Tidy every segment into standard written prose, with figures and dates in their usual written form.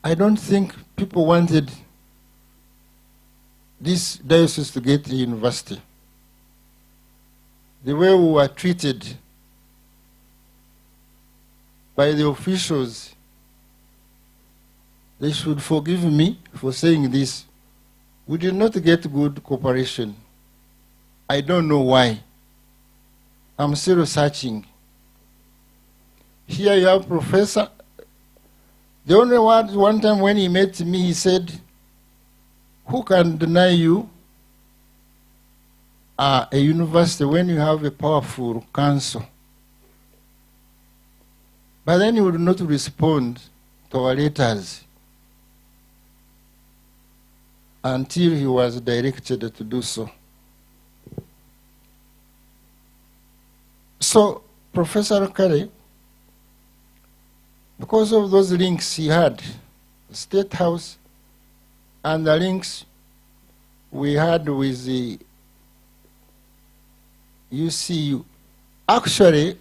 I don't think people wanted this diocese to get a university. The way we were treated by the officials, they should forgive me for saying this. We did not get good cooperation. I don't know why. I'm still researching. Here you have Professor. The only one time when he met me, he said, who can deny you a university when you have a powerful council? But then he would not respond to our letters until he was directed to do so. So, Professor Curry, because of those links he had, the State House, and the links we had with the UCU. Actually,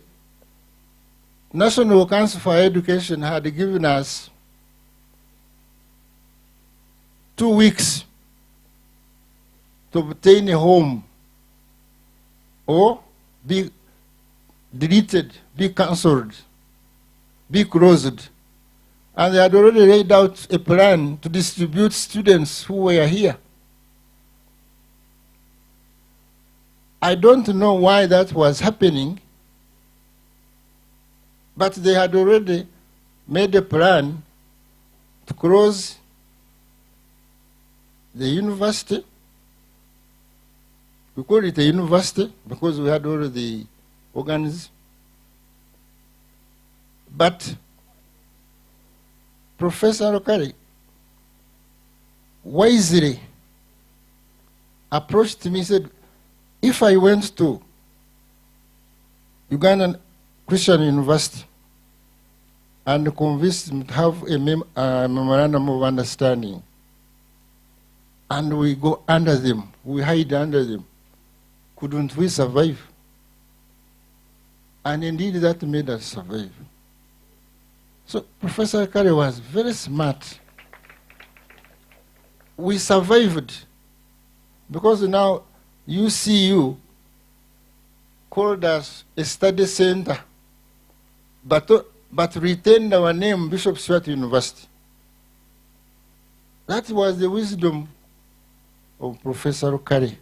National Council for Education had given us 2 weeks to obtain a home or be deleted, be cancelled, be closed. And they had already laid out a plan to distribute students who were here. I don't know why that was happening, but they had already made a plan to close the university. We call it a university because we had already organized. But Professor Okari wisely approached me and said, if I went to Ugandan Christian University and convinced them to have a memorandum of understanding, and we go under them, we hide under them, couldn't we survive? And indeed that made us survive. So Professor Kari was very smart. We survived because now UCU called us a study center, but retained our name, Bishop Stuart University. That was the wisdom of Professor Kari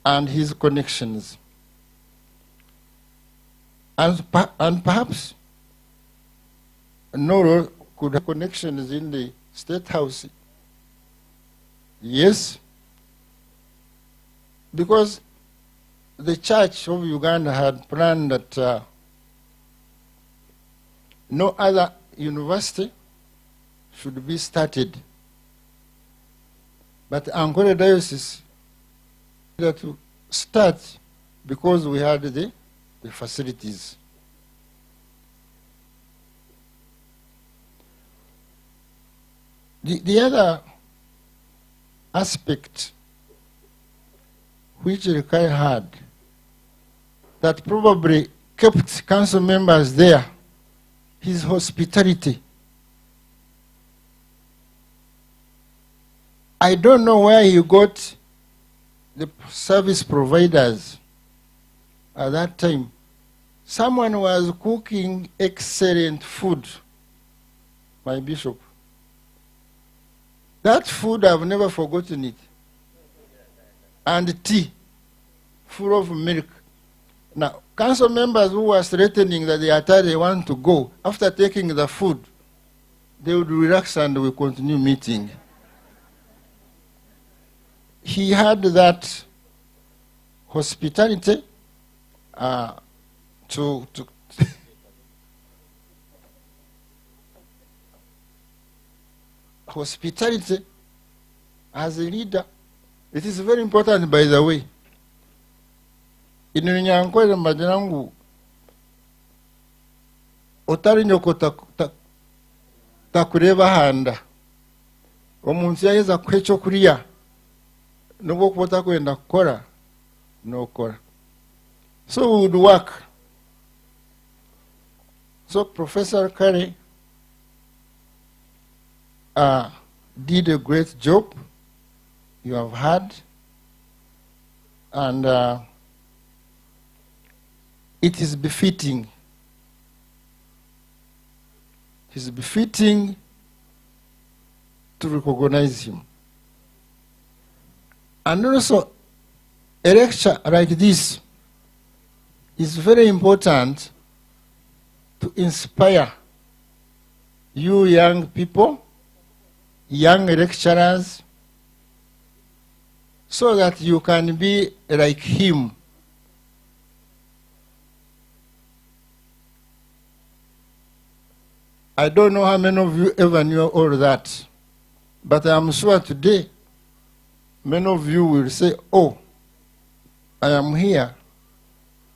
and his connections. And perhaps Noro could have connections in the State House. Yes, because the Church of Uganda had planned that no other university should be started. But Angola Diocese had to start because we had the facilities. The other aspect which Rikai had that probably kept council members there, his hospitality. I don't know where he got the service providers at that time. Someone was cooking excellent food, my bishop. That food, I've never forgotten it. And tea, full of milk. Now, council members who were threatening that they want to go, after taking the food, they would relax and we continue meeting. He had that hospitality to hospitality as a leader. It is very important, by the way. In Nyankwele Majanangu, otari nyoko takureba handa. Omuntu yayeza kwecho kulia. Nobo kwota kwenda kukora, no kora. So we would work. So Professor Kari did a great job. You have had, and it is befitting. It is befitting to recognize him. And also, a lecture like this is very important to inspire you young people, young lecturers, so that you can be like him. I don't know how many of you ever knew all that, but I'm sure today many of you will say, oh, I am here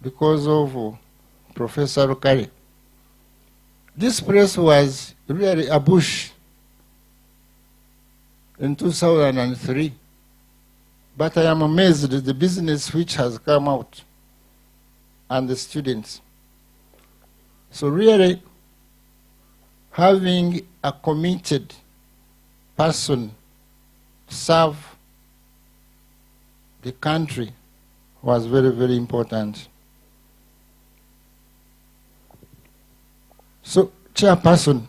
because of Professor Okari. This place was really a bush in 2003, but I am amazed at the business which has come out and the students. So really, having a committed person to serve the country was very, very important. So, Chairperson,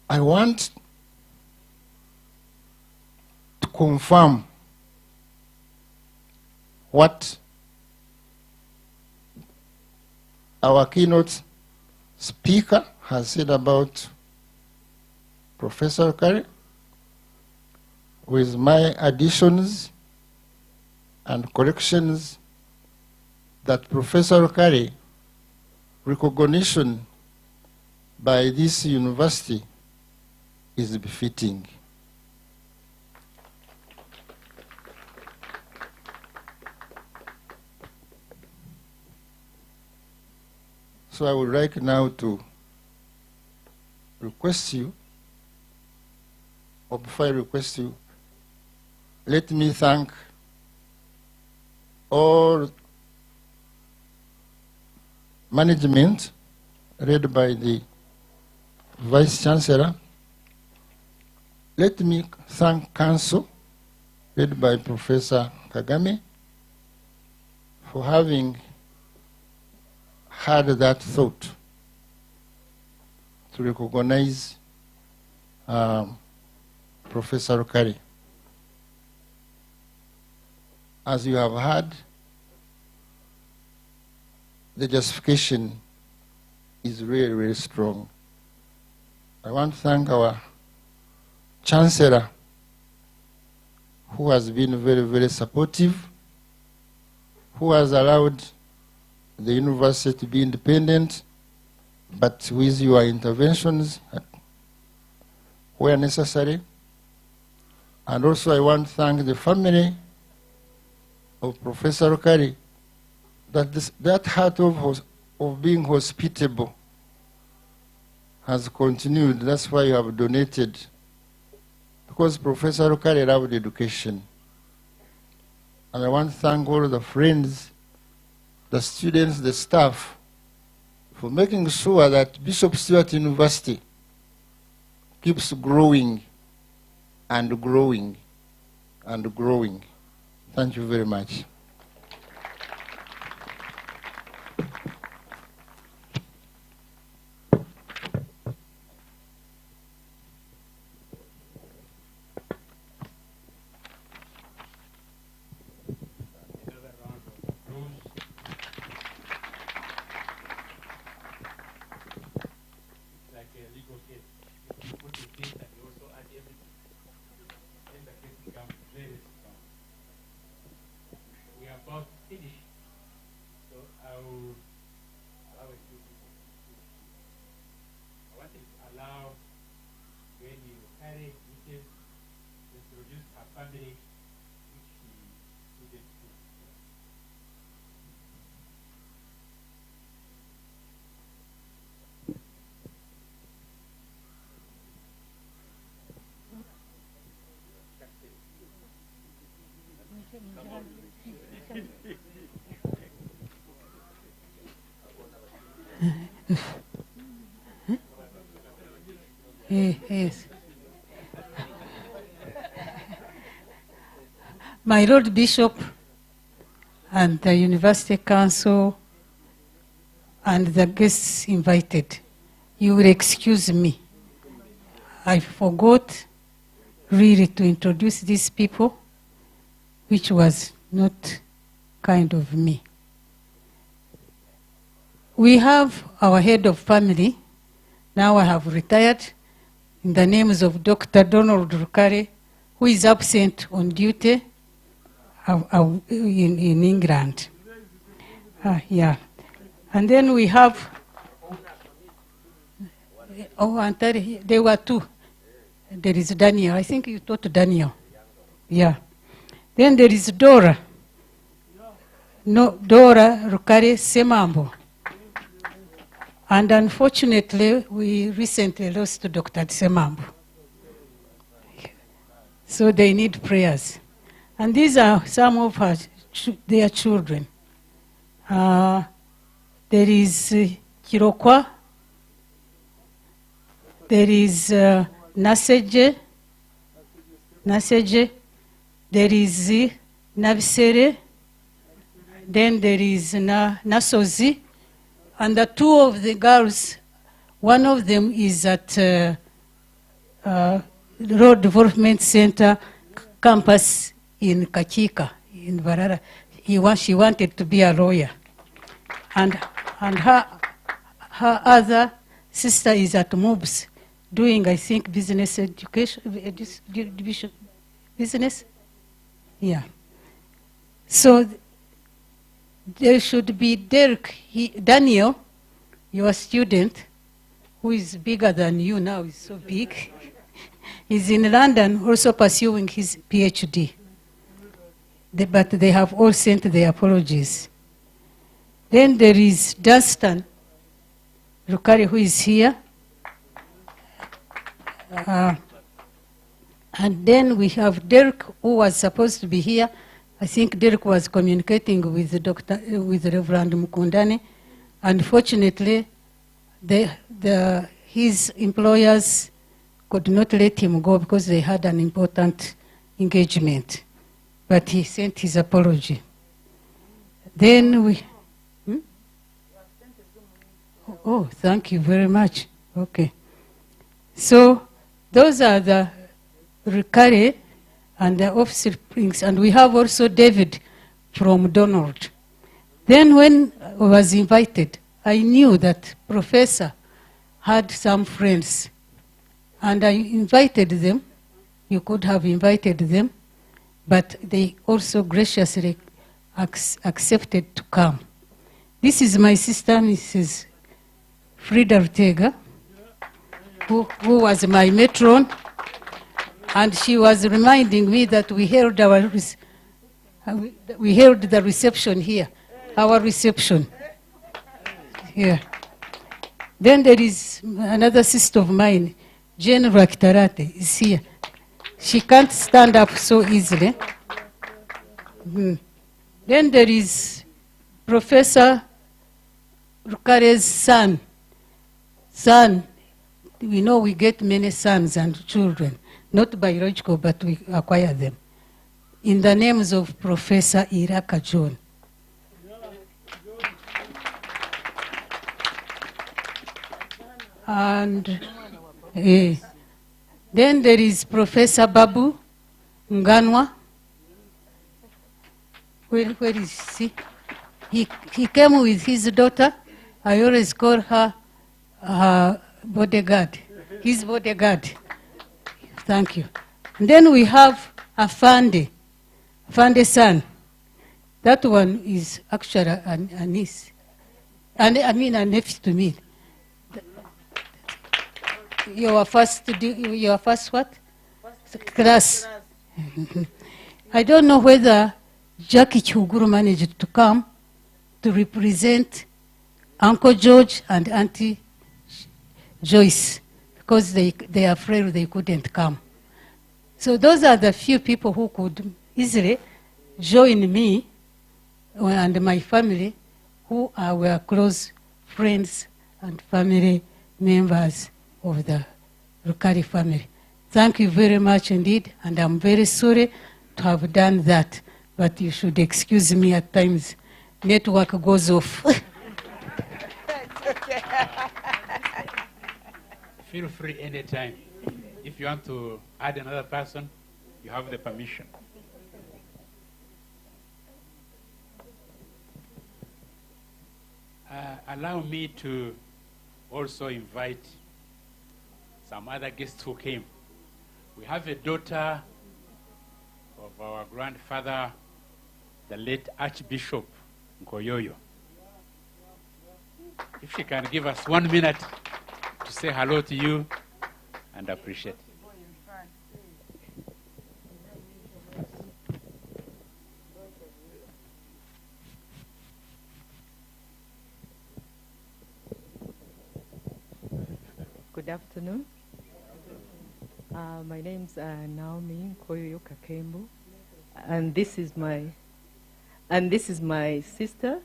I want to confirm what our keynote speaker has said about Professor Okari, with my additions and corrections, that Professor Okari recognition by this university is befitting. So I would like now to request you, or before I request you, let me thank all management led by the Vice Chancellor. Let me thank Council led by Professor Kagame for having had that thought to recognize Professor Okari. As you have heard, the justification is really, really strong. I want to thank our Chancellor, who has been very, very supportive, who has allowed the university to be independent, but with your interventions where necessary. And also I want to thank the family of Professor Okari, that heart of being hospitable has continued. That's why you have donated, because Professor Okari loved education. And I want to thank all the friends, the students, the staff, for making sure that Bishop Stuart University keeps growing and growing and growing. Thank you very much. Yes. My Lord Bishop and the University Council and the guests invited, you will excuse me. I forgot really to introduce these people, which was not kind of me. We have our head of family. Now I have retired in the names of Dr. Donald Rukare, who is absent on duty in England. Yeah. And then we have, and there were two. There is Daniel. I think you taught Daniel. Yeah. Then there is Dora. No, Dora Rukare Semambo. And unfortunately, we recently lost Dr. Semambo. So they need prayers. And these are some of their children. There is Kirokwa. There is Naseje. There is Navisere. Then there is Nasozi. And the two of the girls, one of them is at Road Development Center campus in Kachika, in Varara. She wanted to be a lawyer. And her other sister is at MOBS, doing, I think, business education, business? Yeah. So there should be Derek, Daniel, your student, who is bigger than you now, is so big. He's in London also pursuing his PhD. But they have all sent their apologies. Then there is Dunstan Rukari, who is here. And then we have Derek, who was supposed to be here. I think Derek was communicating with Reverend Mukundani. Unfortunately, his employers could not let him go because they had an important engagement. But he sent his apology. Then we... Oh, thank you very much. Okay. So those are the Rukare and the officer rings. And we have also David from Donald. Then when I was invited, I knew that Professor had some friends. And I invited them. You could have invited them. But they also graciously accepted to come. This is my sister, Mrs. Frida Ortega, who was my matron, and she was reminding me that we held the reception here, our reception here. Then there is another sister of mine, Jane Rakitarate, is here. She can't stand up so easily. Then there is Professor Rukare's son. We know we get many sons and children, not biological, but we acquire them. In the names of Professor Iraka John. And then there is Professor Babu Nganwa. Where is he? He came with his daughter. I always call her bodyguard, his bodyguard. Thank you. And then we have Afande son. That one is actually a niece. And I mean a nephew to me. Your first what? Class. I don't know whether Jackie Chuguru managed to come to represent Uncle George and Auntie Joyce, because they are afraid they couldn't come. So those are the few people who could easily join me and my family, who were close friends and family members of the Rukari family. Thank you very much indeed, and I'm very sorry to have done that, but you should excuse me at times. Network goes off. Feel free anytime. If you want to add another person, you have the permission. Allow me to also invite some other guests who came. We have a daughter of our grandfather, the late Archbishop Nkoyoyo. If she can give us 1 minute to say hello to you and appreciate. Good afternoon. My name's Naomi Nkoyoyo Kakembo, and this is my sister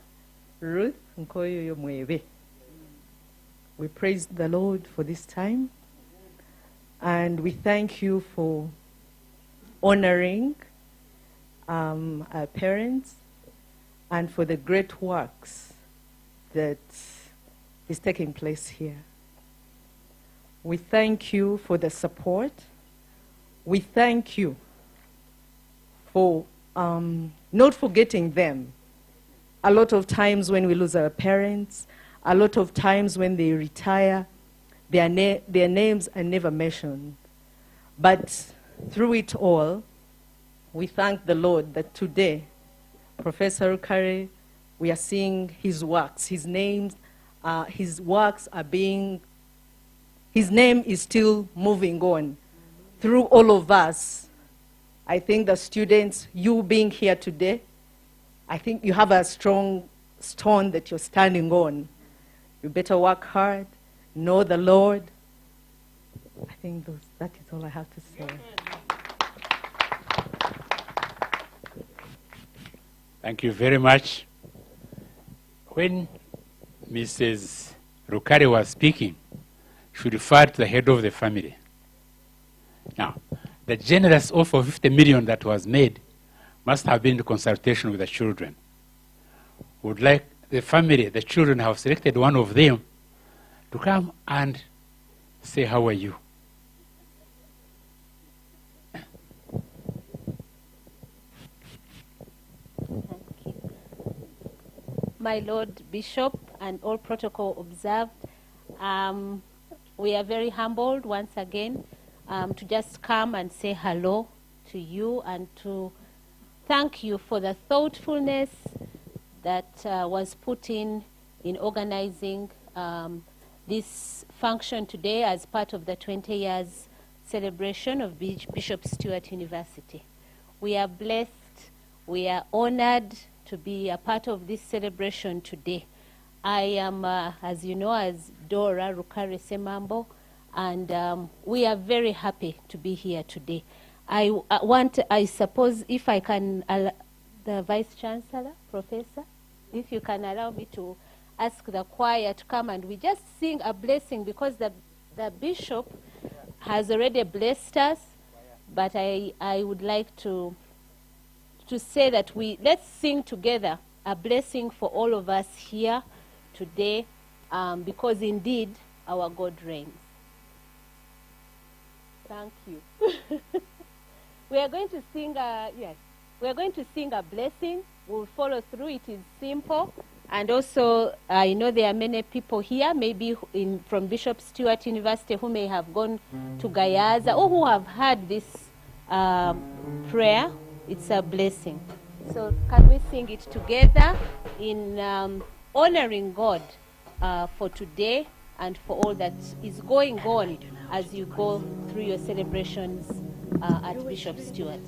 Ruth Nkoyoyo Mwebe. We praise the Lord for this time, and we thank you for honoring our parents and for the great works that is taking place here. We thank you for the support. We thank you for not forgetting them. A lot of times when we lose our parents, a lot of times when they retire, their names are never mentioned. But through it all, we thank the Lord that today, Professor Rukari, we are seeing his works. His works are being, his name is still moving on through all of us. I think the students, you being here today, I think you have a strong stone that you're standing on. You better work hard, know the Lord. I think that is all I have to say. Thank you very much. When Mrs. Rukari was speaking, she referred to the head of the family. Now, the generous offer of 50 million that was made must have been in consultation with the children. Would like the family, the children have selected one of them to come and say, how are you? Thank you. My Lord Bishop and all protocol observed, we are very humbled once again to just come and say hello to you and to thank you for the thoughtfulness that was put in organizing this function today as part of the 20 years celebration of Bishop Stuart University. We are blessed, we are honored to be a part of this celebration today. I am, as you know, as Dora Rukari Semambo, and we are very happy to be here today. I suppose, if I can, the Vice Chancellor, Professor, if you can allow me to ask the choir to come and we just sing a blessing, because the Bishop has already blessed us, but I would like to say that let's sing together a blessing for all of us here today, because indeed our God reigns. Thank you. We are going to sing we are going to sing a blessing. We'll follow through. It is simple. And also, I know there are many people here, maybe from Bishop Stuart University, who may have gone to Gayaza or who have heard this prayer. It's a blessing. So can we sing it together in honoring God for today and for all that is going on as you go through your celebrations at Bishop Stuart.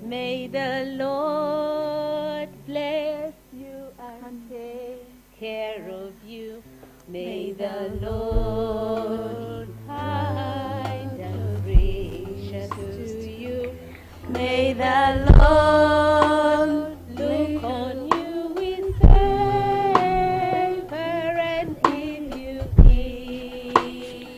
May the Lord bless you and take care of you. May the Lord be kind and gracious to you. May the Lord look on you with favor and give you peace.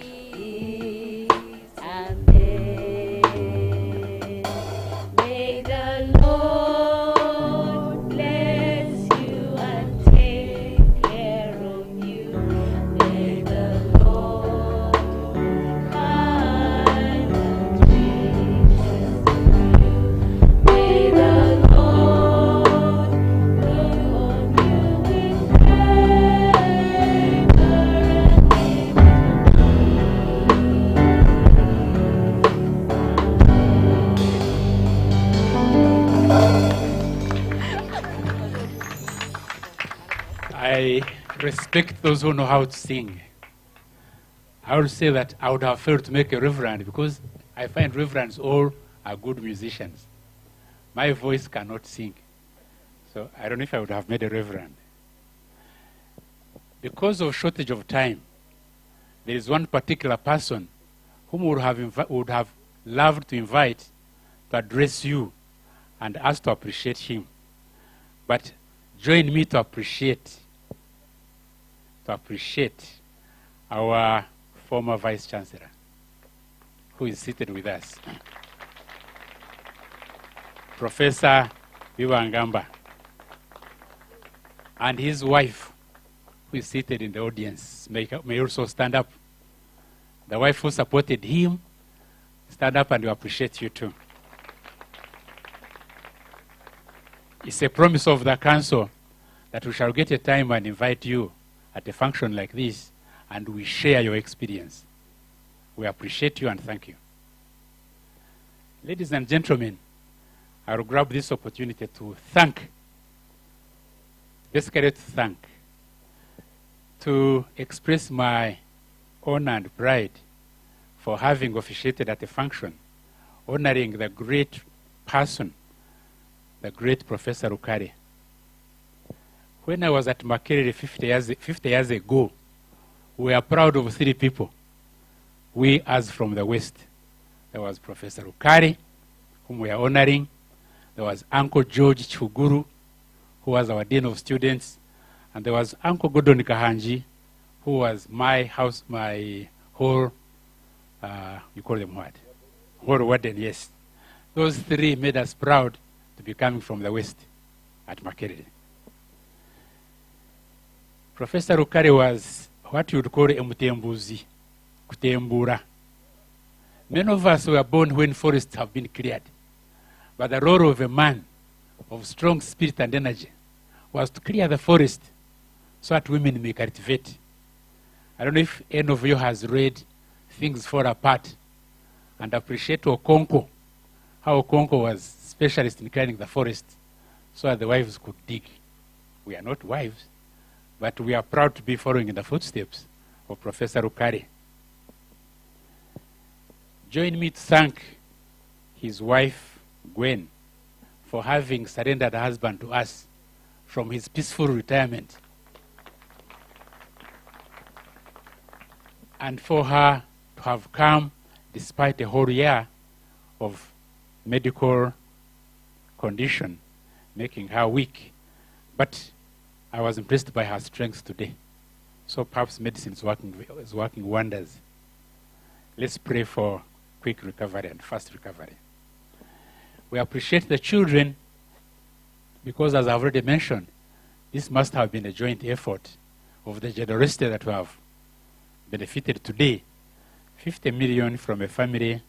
respect those who know how to sing. I would say that I would have failed to make a reverend because I find reverends all are good musicians. My voice cannot sing. So I don't know if I would have made a reverend. Because of shortage of time, there is one particular person whom would have loved to invite to address you and ask to appreciate him. But join me to appreciate our former Vice Chancellor, who is seated with us, Professor Viwangamba, and his wife, who is seated in the audience, may also stand up. The wife who supported him, stand up and we appreciate you too. It's a promise of the council that we shall get a time and invite you at a function like this and we share your experience. We appreciate you and thank you. Ladies and gentlemen, I will grab this opportunity to express my honor and pride for having officiated at a function honoring the great person, the great Professor Rukare. When I was at Makerere 50 years ago, we were proud of 3 people. We as from the West. There was Professor Rukare, whom we are honoring. There was Uncle George Chuguru, who was our Dean of Students. And there was Uncle Gordon Kahanji, who was my whole, you call them what? Whole warden, yes. Those 3 made us proud to be coming from the West at Makerere. Professor Rukare was what you would call a mutembuzi, kutembura. Many of us were born when forests have been cleared. But the role of a man of strong spirit and energy was to clear the forest so that women may cultivate. I don't know if any of you has read Things Fall Apart and appreciate Okonko, how Okonko was specialist in clearing the forest so that the wives could dig. We are not wives, but we are proud to be following in the footsteps of Professor Rukare. Join me to thank his wife, Gwen, for having surrendered her husband to us from his peaceful retirement, and for her to have come despite a whole year of medical condition making her weak. But I was impressed by her strength today. So perhaps medicine is working wonders. Let's pray for quick recovery and fast recovery. We appreciate the children because, as I've already mentioned, this must have been a joint effort of the generosity that we have benefited today. 50 million from a family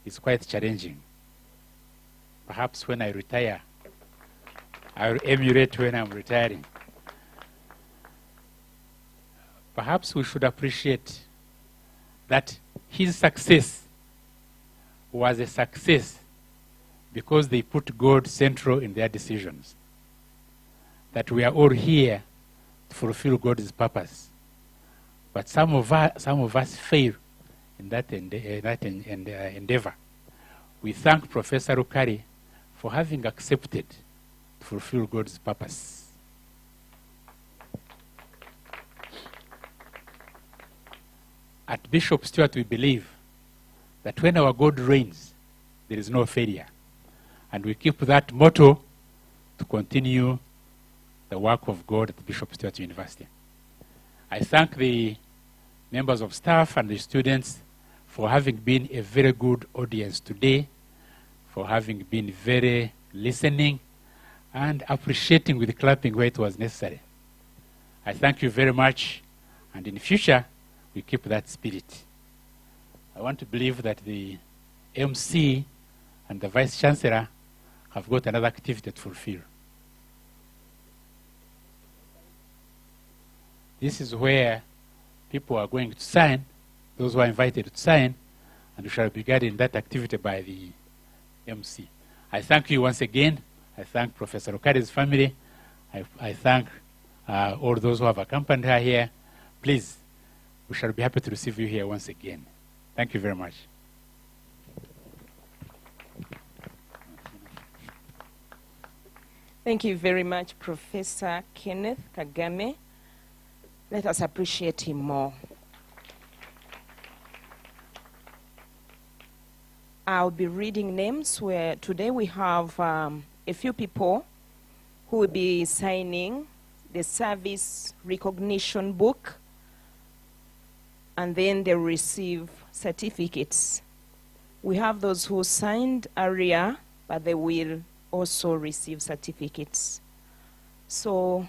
is quite challenging. Perhaps when I retire, I will emulate when I'm retiring. Perhaps we should appreciate that his success was a success because they put God central in their decisions. That we are all here to fulfill God's purpose. But some of us fail in that endeavor. We thank Professor Rukare for having accepted to fulfill God's purpose. At Bishop Stuart, we believe that when our God reigns, there is no failure. And we keep that motto to continue the work of God at Bishop Stuart University. I thank the members of staff and the students for having been a very good audience today, for having been very listening and appreciating with clapping where it was necessary. I thank you very much, and in the future, we keep that spirit. I want to believe that the MC and the Vice Chancellor have got another activity to fulfill. This is where people are going to sign, those who are invited to sign, and we shall be guiding that activity by the MC. I thank you once again. I thank Professor Rukare's family. I thank all those who have accompanied her here, please, we shall be happy to receive you here once again. Thank you very much. Thank you very much, Professor Kenneth Kagame. Let us appreciate him more. I'll be reading names where today we have a few people who will be signing the service recognition book, and then they receive certificates. We have those who signed earlier, but they will also receive certificates. So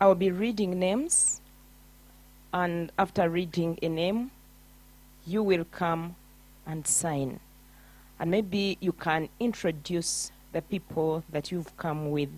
I'll be reading names, and after reading a name, you will come and sign. And maybe you can introduce the people that you've come with